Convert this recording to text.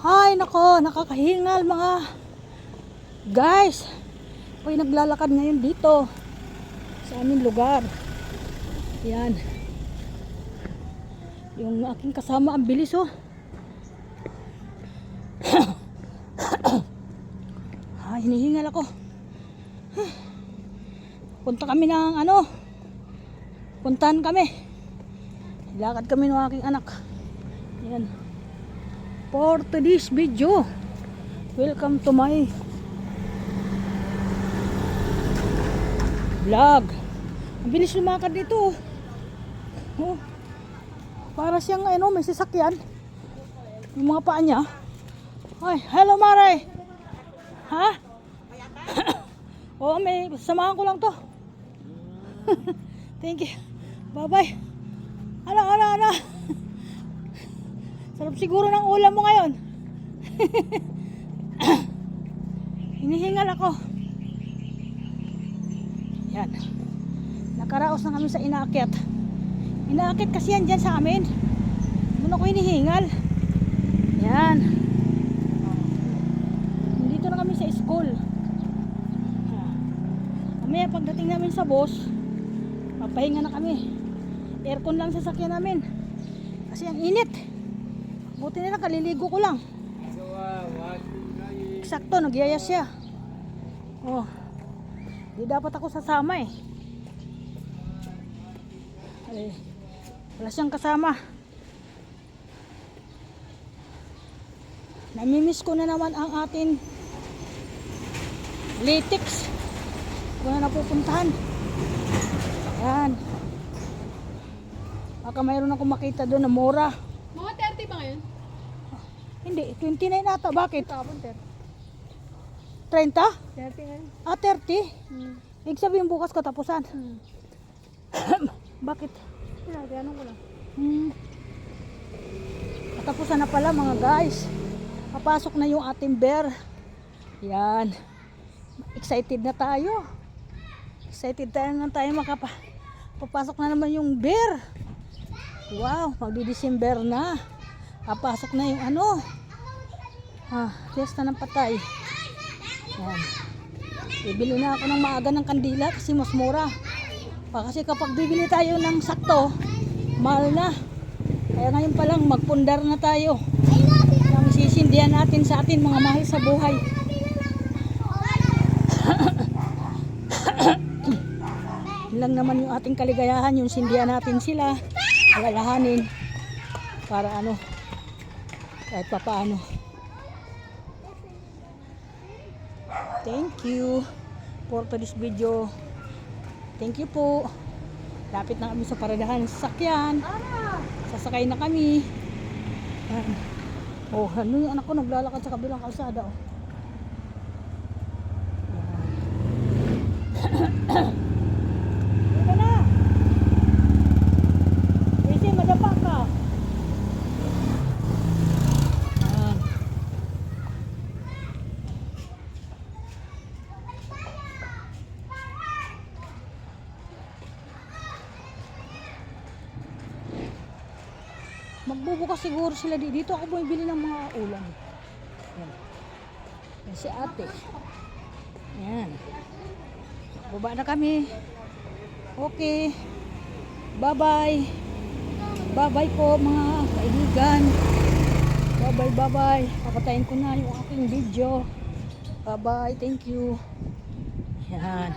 Ay, nako, nakakahingal mga guys. Ako'y naglalakad ngayon dito sa aming lugar. Yan. Yung aking kasama, ang bilis oh. Ay, hinihingal ako. Punta kami ng puntahan kami. Lakad kami ng aking anak. Yan. For today's video, welcome to my vlog. Ang bilis lumakad dito. Oh. Para siyang may sasakyan. Yung mga paa niya. Ay, hello Mare. Ha? Oo, may samahan ko lang to. Thank you. Bye-bye. Ano. Sarap siguro ng ulam mo ngayon. Hinihingal ako. Yan. Nakaraos na kami sa inaakyat. Inaakyat kasi yan dyan sa amin. Doon ako hinihingal. Yan. Dito na kami sa school. Mamaya pagdating namin sa boss, papahinga na kami. Aircon lang sa sasakyan namin. Kasi ang init. Buti nila kaliligo ko lang. Eksakto, nagyaya siya. Oh. Di dapat ako sasama eh. Wala siyang kasama. Namimiss ko na naman ang ating latex. Kung na napupuntahan. Yan. Baka mayroon akong makita doon na mura. Mga 30 ba ngayon? Hindi, 29 ata. Bakit? Tapon 30. 30? 30 ngayon. Ah, 30? Ibig sabihin bukas katapusan. Bakit? Tinanong ko lang. Katapusan na pala mga guys. Papasok na yung ating bear. Yan. Excited na tayo. Excited na tayo papasok na naman yung bear. Wow, magdi-December na. Papasok na yung fiesta ng patay. Yan. Bibili na ako ng maaga ng kandila kasi mas mura. Kasi kapag bibili tayo ng sakto, mahal na. Kaya ngayon pa lang magpundar na tayo. Nang sisindihan natin sa atin mga mahal sa buhay. Yun lang naman yung ating kaligayahan, yung sindihan natin sila, alalahanin para kahit papaano. Thank you for this video. Thank you po. Lapit na kami sa paradahan ng sasakyan. Sasakay na kami. Oh, yung anak ko naglalakad sa kabilang kalsada oh. Dito na. Kasi madapa ka. Magbubukas siguro sila dito. Ako bumibili ng mga ulam. Yan. Yan si ate. Yan. Baba na kami. Okay. Bye-bye. Bye-bye po mga kaibigan. Bye-bye. Papatayin ko na yung aking video. Bye-bye. Thank you. Yan.